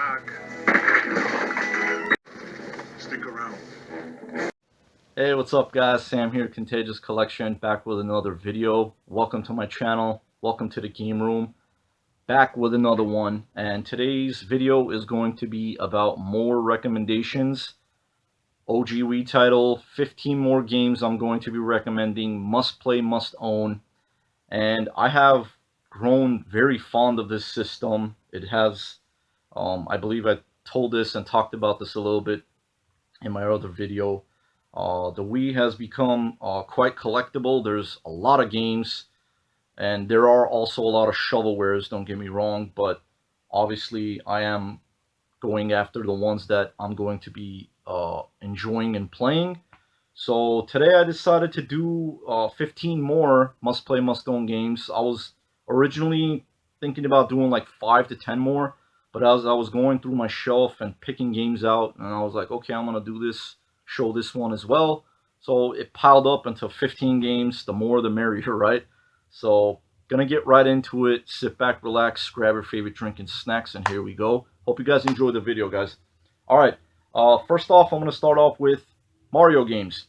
knock. Stick around. Hey, what's up guys? Sam here, Contagious Collection, back with another video. Welcome to my channel. Welcome to the game room. Back with another one. And today's video is going to be about more recommendations. OG Wii title, 15 more games I'm going to be recommending. Must play, must own. And I have grown very fond of this system. It has, I believe I told this and talked about this a little bit in my other video. The Wii has become quite collectible. There's a lot of games, and there are also a lot of shovelwares, don't get me wrong, but obviously I am going after the ones that I'm going to be enjoying and playing. So today I decided to do 15 more must-play, must-own games. I was originally thinking about doing like 5 to 10 more, but as I was going through my shelf and picking games out, and I was like, okay, I'm going to do this, show this one as well. So it piled up into 15 games. The more the merrier, right? So gonna get right into it. Sit back, relax, grab your favorite drink and snacks, and here we go. Hope you guys enjoy the video, guys. All right, first off, I'm gonna start off with Mario games.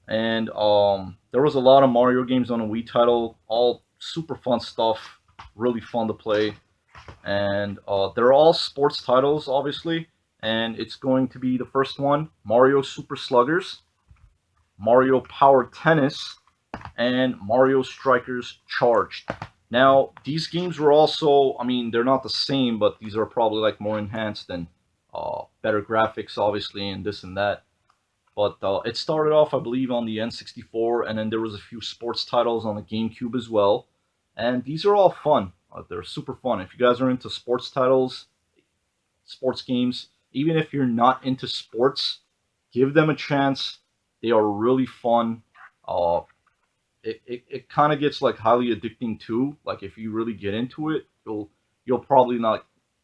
And there was a lot of Mario games on the Wii title, all super fun stuff, really fun to play. And they're all sports titles, obviously. And it's going to be the first one, Mario Super Sluggers, Mario Power Tennis, and Mario Strikers Charged. Now, these games were also, I mean, they're not the same, but these are probably like more enhanced and better graphics, obviously, and this and that. But it started off, I believe, on the N64, and then there was a few sports titles on the GameCube as well. And these are all fun. They're super fun. If you guys are into sports titles, sports games, even if you're not into sports, give them a chance. They are really fun. It kind of gets like highly addicting too. Like if you really get into it, you'll probably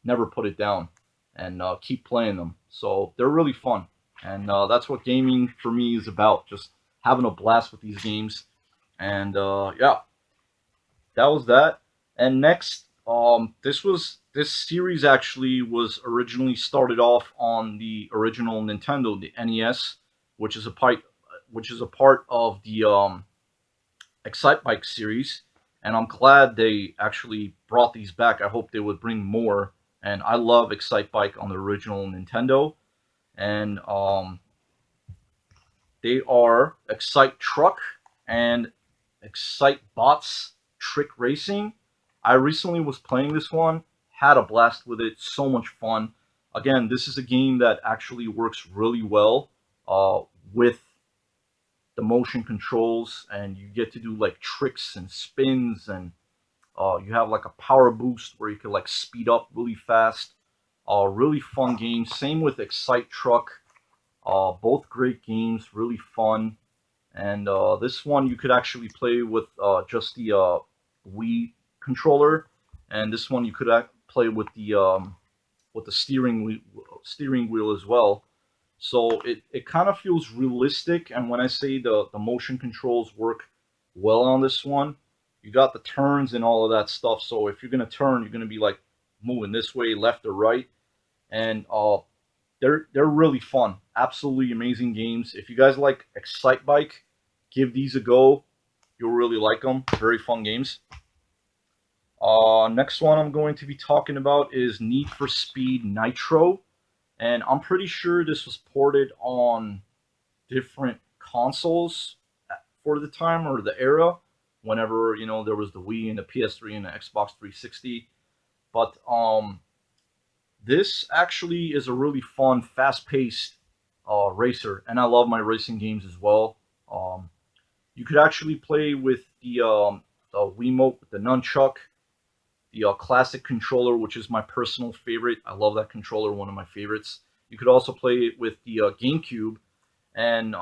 never put it down and keep playing them. So they're really fun. And that's what gaming for me is about, just having a blast with these games. And yeah, that was that. And next, this series actually was originally started off on the original Nintendo, the NES, which is a part of the Excite Bike series. And I'm glad they actually brought these back. I hope they would bring more. And I love Excite Bike on the original Nintendo. And they are Excite Truck and Excite Bots Trick Racing. I recently was playing this one, had a blast with it, so much fun. Again, this is a game that actually works really well with the motion controls, and you get to do like tricks and spins, and you have like a power boost where you can like speed up really fast. Really fun game. Same with Excite Truck. Both great games, really fun. And this one you could actually play with just the Wii controller, and this one you could play with the steering wheel as well. So it kind of feels realistic. And when I say the motion controls work well on this one, you got the turns and all of that stuff. So if you're gonna turn, you're gonna be like moving this way, left or right, and they're really fun. Absolutely amazing games. If you guys like Excite Bike, give these a go. You'll really like them. Very fun games. Next one I'm going to be talking about is Need for Speed Nitro. And I'm pretty sure this was ported on different consoles for the time or the era, whenever, you know, there was the Wii and the PS3 and the Xbox 360. But this actually is a really fun, fast-paced racer, and I love my racing games as well. You could actually play with the Wiimote, with the nunchuck, the classic controller, which is my personal favorite. I love that controller, one of my favorites. You could also play it with the GameCube, and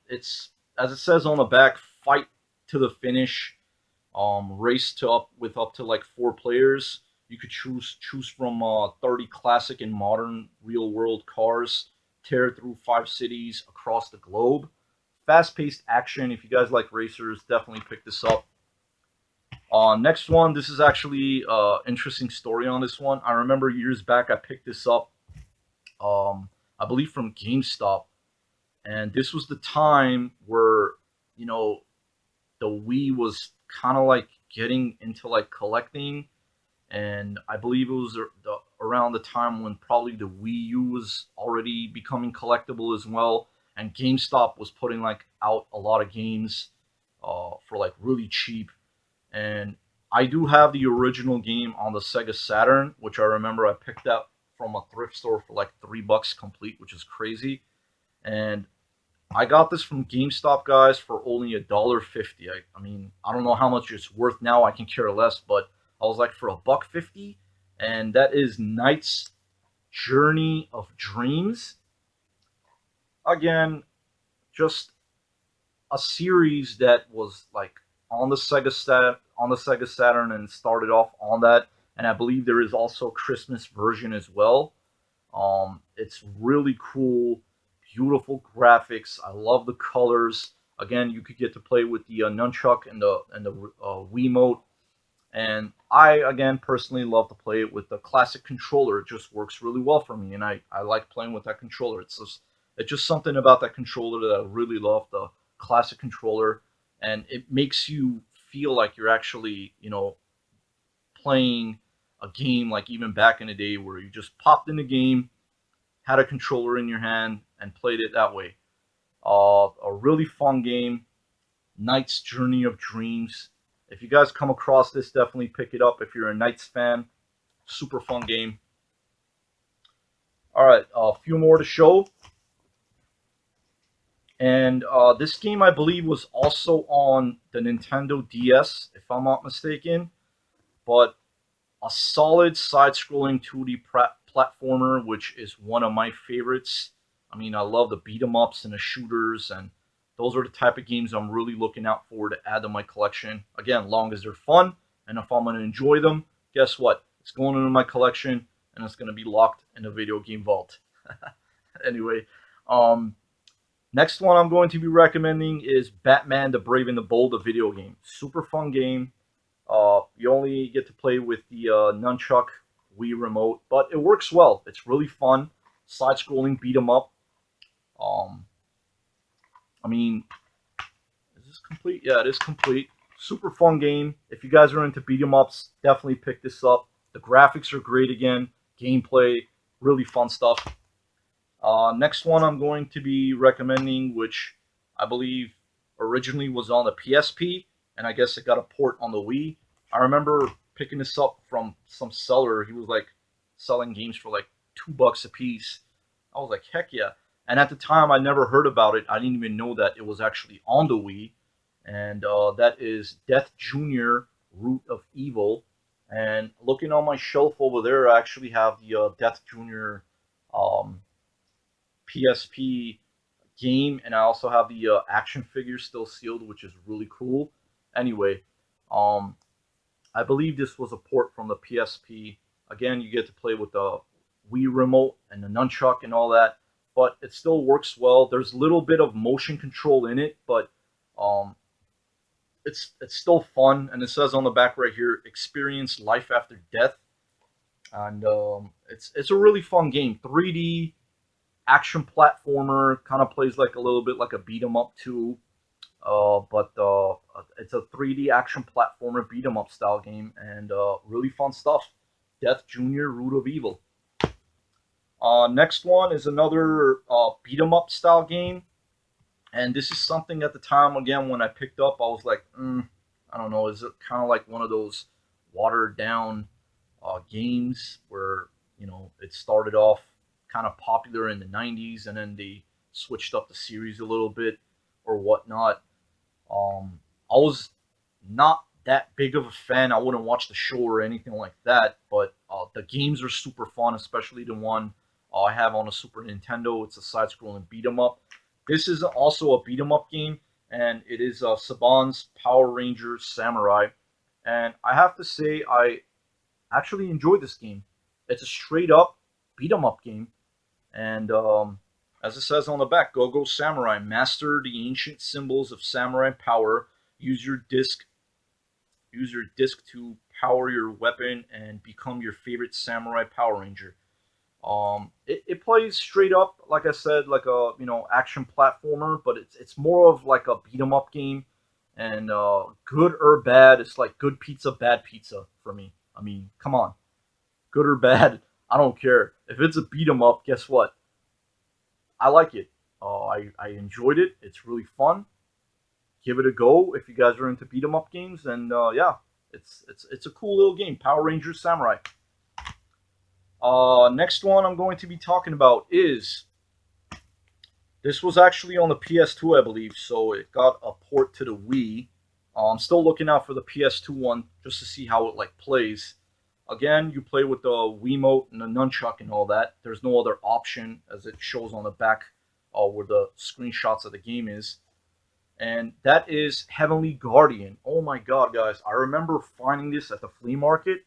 it's, as it says on the back, fight to the finish, race to up to like 4 players. You could choose from 30 classic and modern real world cars, tear through 5 cities across the globe. Fast-paced action. If you guys like racers, definitely pick this up. Next one, this is actually interesting story on this one. I remember years back I picked this up, I believe from GameStop, and this was the time where you know the Wii was kind of like getting into like collecting, and I believe it was around the time when probably the Wii U was already becoming collectible as well, and GameStop was putting like out a lot of games for like really cheap. And I do have the original game on the Sega Saturn, which I remember I picked up from a thrift store for like $3 complete, which is crazy. And I got this from GameStop, guys, for only $1.50. I mean, I don't know how much it's worth now. I can care less, but I was like for $1.50, and that is Knight's Journey of Dreams. Again, just a series that was like on the Sega Saturn and started off on that. And I believe there is also a Christmas version as well. It's really cool, beautiful graphics. I love the colors. Again, you could get to play with the nunchuck and the Wiimote. And I again personally love to play it with the classic controller. It just works really well for me, and I like playing with that controller. It's just something about that controller that I really love. The classic controller, and it makes you feel like you're actually playing a game like even back in the day where you just popped in the game, had a controller in your hand, and played it that way. A really fun game, Knight's Journey of Dreams. If you guys come across this, definitely pick it up if you're a Knights fan. Super fun game. All right, a few more to show. And this game, I believe, was also on the Nintendo DS, if I'm not mistaken. But a solid side-scrolling 2D platformer, which is one of my favorites. I mean, I love the beat 'em ups and the shooters, and those are the type of games I'm really looking out for to add to my collection. Again, long as they're fun, and if I'm going to enjoy them, guess what? It's going into my collection, and it's going to be locked in the video game vault. Anyway, next one I'm going to be recommending is Batman: The Brave and the Bold, a video game. Super fun game. You only get to play with the nunchuck Wii remote, but it works well. It's really fun. Side-scrolling beat 'em up. Um, I mean, is this complete? Yeah, it is complete. Super fun game. If you guys are into beat 'em ups, definitely pick this up. The graphics are great again. Gameplay, really fun stuff. Next one I'm going to be recommending, which I believe originally was on the PSP, and I guess it got a port on the Wii. I remember picking this up from some seller. He was like selling games for like $2 a piece. I was like, heck yeah. And at the time, I never heard about it. I didn't even know that it was actually on the Wii. And that is Death Jr. Root of Evil. And looking on my shelf over there, I actually have the Death Jr. Um, PSP game, and I also have the action figure still sealed, which is really cool. Anyway, um, I believe this was a port from the PSP. Again, you get to play with the Wii remote and the nunchuck and all that, but it still works well. There's a little bit of motion control in it, but um, it's still fun. And it says on the back right here, "Experience life after death," and it's a really fun game. 3D action platformer, kind of plays like a little bit like a beat 'em up too. But it's a 3D action platformer beat 'em up style game, and really fun stuff. Death Jr. Root of Evil. Next one is another beat 'em up style game, and this is something at the time again when I picked up, I was like, I don't know, is it kind of like one of those watered down games where it started off kind of popular in the 90s and then they switched up the series a little bit or whatnot. I was not that big of a fan. I wouldn't watch the show or anything like that, but the games are super fun, especially the one I have on a Super Nintendo. It's a side-scrolling beat 'em up. This is also a beat 'em up game, and it is Saban's Power Rangers Samurai. And I have to say, I actually enjoyed this game. It's a straight up beat 'em up game, and as it says on the back, "Go Go Samurai, master the ancient symbols of samurai power. Use your disc Use your disc to power your weapon and become your favorite samurai Power Ranger. It plays straight up, like I said, like a action platformer, but it's more of like a beat 'em up game. And good or bad, it's like good pizza, bad pizza for me. I mean, come on, good or bad, I don't care. If it's a beat 'em up, guess what? I like it. I enjoyed it. It's really fun. Give it a go if you guys are into beat 'em up games. And yeah, it's a cool little game. Power Rangers Samurai. Next one I'm going to be talking about is this was actually on the PS2, I believe, so it got a port to the Wii. I'm still looking out for the PS2 one just to see how it like plays. Again, you play with the Wiimote and the nunchuck and all that. There's no other option as it shows on the back where the screenshots of the game is. And that is Heavenly Guardian. Oh my god, guys. I remember finding this at the flea market.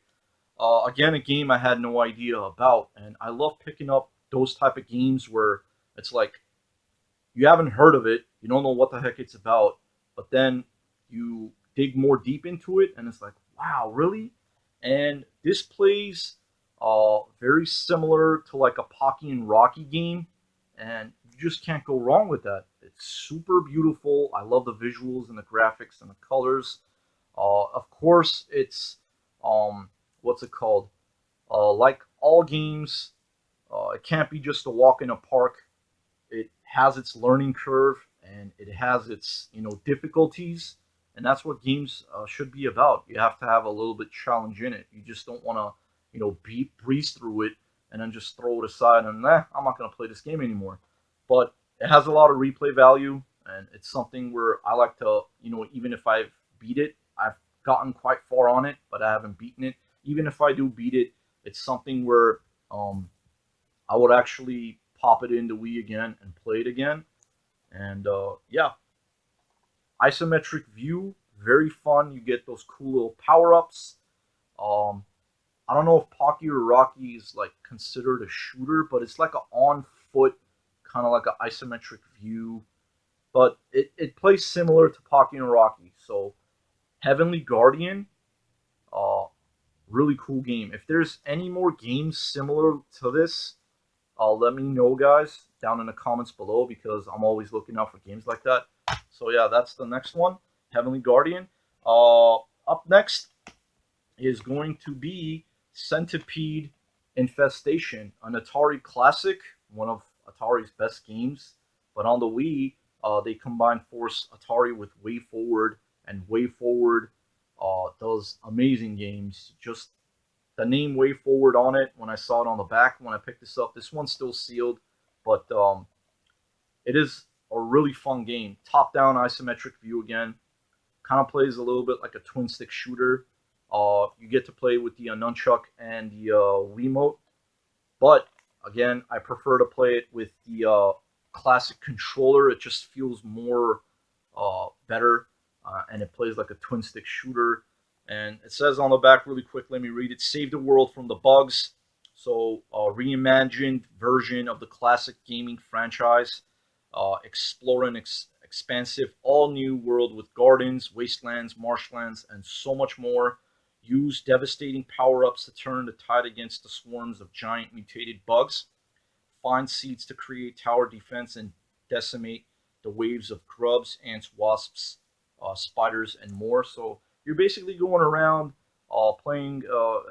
Again, a game I had no idea about. And I love picking up those type of games where it's like you haven't heard of it, you don't know what the heck it's about, but then you dig more deep into it, and it's like, wow, really? And this plays very similar to like a Pocky and Rocky game, and you just can't go wrong with that. It's super beautiful. I love the visuals and the graphics and the colors. Of course, it's what's it called? Like all games, it can't be just a walk in a park. It has its learning curve and it has its difficulties, and that's what games should be about. You have to have a little bit challenge in it. You just don't want to breeze through it and then just throw it aside and I'm not going to play this game anymore. But it has a lot of replay value, and it's something where I like to even if I've beat it, I've gotten quite far on it, but I haven't beaten it. Even if I do beat it, it's something where I would actually pop it into Wii again and play it again. And yeah, isometric view, very fun. You get those cool little power ups. Um, I don't know if Pocky or Rocky is like considered a shooter, but it's like an on foot kind of like an isometric view. But it plays similar to Pocky and Rocky. So Heavenly Guardian, uh, really cool game. If there's any more games similar to this, let me know, guys, down in the comments below, because I'm always looking out for games like that. So yeah, that's the next one, Heavenly Guardian. Up next is going to be Centipede Infestation, an Atari classic, one of Atari's best games. But on the Wii, they combined force Atari with WayForward, and WayForward does amazing games. Just the name WayForward on it, when I saw it on the back when I picked this up. This one's still sealed, but it is a really fun game. Top-down isometric view again. Kind of plays a little bit like a twin-stick shooter. You get to play with the nunchuck and the Wiimote, but again, I prefer to play it with the classic controller. It just feels more better, and it plays like a twin-stick shooter. And it says on the back really quick, let me read it. Save the world from the bugs. So reimagined version of the classic gaming franchise. Explore an expansive all-new world with gardens, wastelands, marshlands, and so much more. Use devastating power-ups to turn the tide against the swarms of giant mutated bugs. Find seeds to create tower defense and decimate the waves of grubs, ants, wasps, spiders, and more. So you're basically going around playing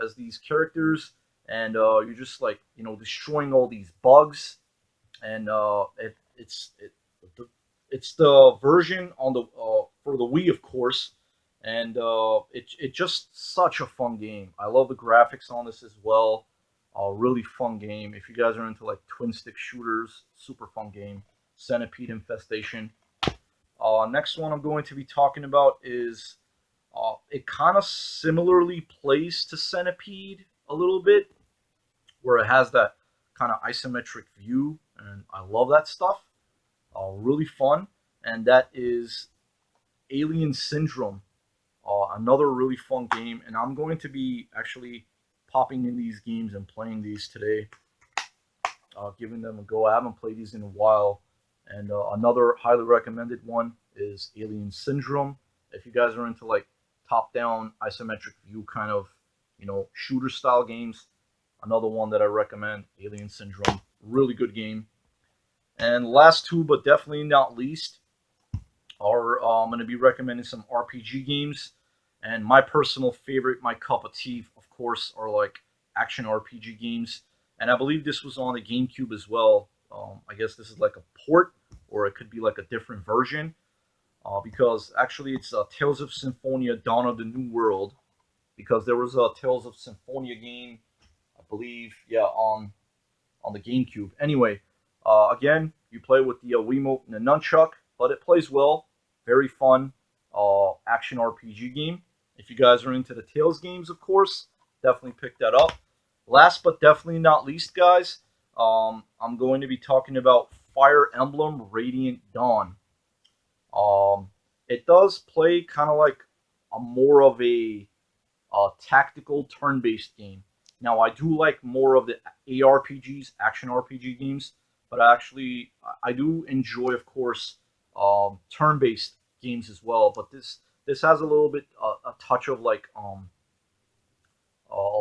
as these characters, and you're just like destroying all these bugs. And it's the version on the for the Wii, of course, and it's just such a fun game. I love the graphics on this as well. Really fun game. If you guys are into like twin stick shooters, super fun game. Centipede Infestation. Next one I'm going to be talking about is it kind of similarly plays to Centipede a little bit, where it has that kind of isometric view, and I love that stuff. Really fun, and that is Alien Syndrome. Another really fun game, and I'm going to be actually popping in these games and playing these today, giving them a go. I haven't played these in a while, and another highly recommended one is Alien Syndrome. If you guys are into like top-down isometric view kind of, shooter-style games. Another one that I recommend, Alien Syndrome. Really good game. And last two, but definitely not least, are I'm going to be recommending some RPG games. And my personal favorite, my cup of tea, of course, are like action RPG games. And I believe this was on the GameCube as well. I guess this is like a port, or it could be like a different version. Because actually it's Tales of Symphonia Dawn of the New World. Because there was a Tales of Symphonia game, I believe, yeah, on the GameCube. Anyway, again, you play with the Wiimote and the nunchuck, but it plays well. Very fun action RPG game. If you guys are into the Tales games, of course, definitely pick that up. Last but definitely not least, guys, I'm going to be talking about Fire Emblem Radiant Dawn. It does play kind of like a more of a tactical turn-based game. Now, I do like more of the ARPGs, action RPG games, but I do enjoy, of course, turn-based games as well. But this has a little bit a touch of like a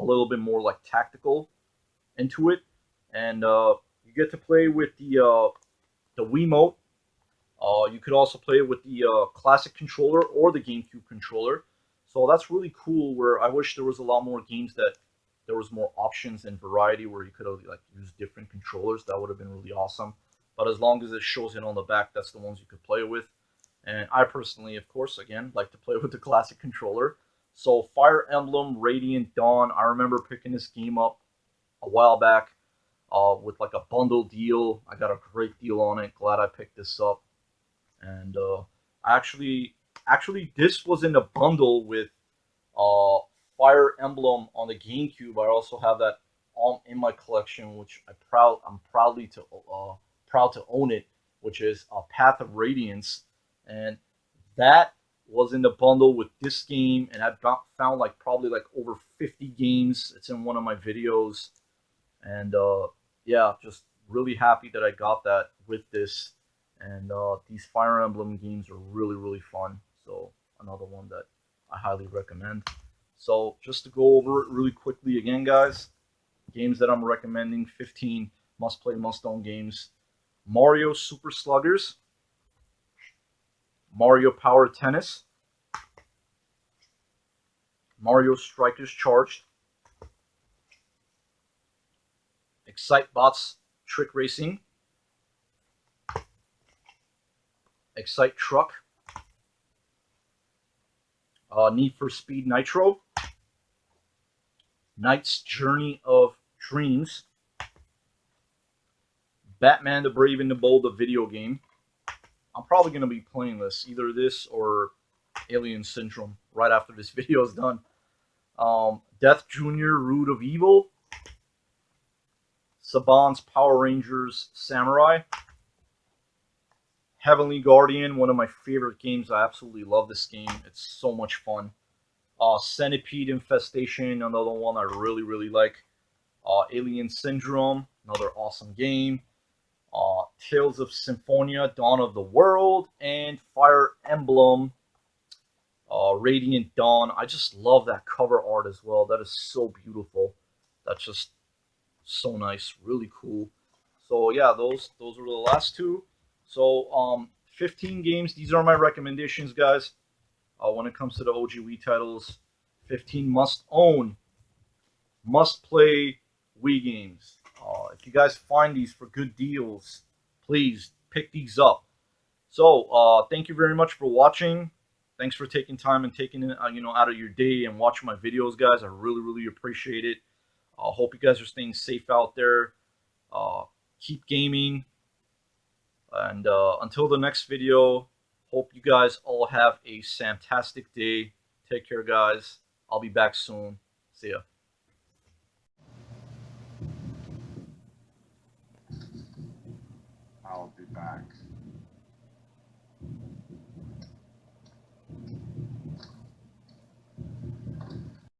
little bit more like tactical into it, and you get to play with the Wiimote. You could also play with the classic controller or the GameCube controller. So that's really cool. Where I wish there was a lot more games that there was more options and variety where you could have like used different controllers. That would have been really awesome. But as long as it shows it on the back, that's the ones you could play with. And I personally, of course, again, like to play with the classic controller. So Fire Emblem Radiant Dawn, I remember picking this game up a while back with like a bundle deal. I got a great deal on it. Glad I picked this up. And actually, this was in a bundle with uh, Fire Emblem on the GameCube. I also have that in my collection, which I'm proud to own it, which is Path of Radiance, and that was in the bundle with this game, and I've found like probably like over 50 games. It's in one of my videos, and yeah, just really happy that I got that with this. And these Fire Emblem games are really, really fun. So another one that I highly recommend. So just to go over it really quickly again, guys, games that I'm recommending, 15 must-play, must-own games. Mario Super Sluggers, Mario Power Tennis, Mario Strikers Charged, Excitebots Trick Racing, Excite Truck, Need for Speed Nitro, Knight's Journey of Dreams, Batman the Brave and the Bold, the video game. I'm probably going to be playing this, either this or Alien Syndrome, right after this video is done. Death Jr. Root of Evil, Saban's Power Rangers Samurai, Heavenly Guardian, one of my favorite games. I absolutely love this game. It's so much fun. Centipede Infestation, another one I really, really like. Alien Syndrome, another awesome game. Tales of Symphonia, Dawn of the World, and Fire Emblem, Radiant Dawn. I just love that cover art as well. That is so beautiful. That's just so nice, really cool. So yeah, those were the last two. So 15 games. These are my recommendations, guys. When it comes to the OG Wii titles, 15 must own, must play Wii games. If you guys find these for good deals, please pick these up. So thank you very much for watching. Thanks for taking time and taking it out of your day and watching my videos, guys. I really, really appreciate it. Hope you guys are staying safe out there. Keep gaming. And until the next video, hope you guys all have a fantastic day. Take care, guys. I'll be back soon. See ya. I'll be back.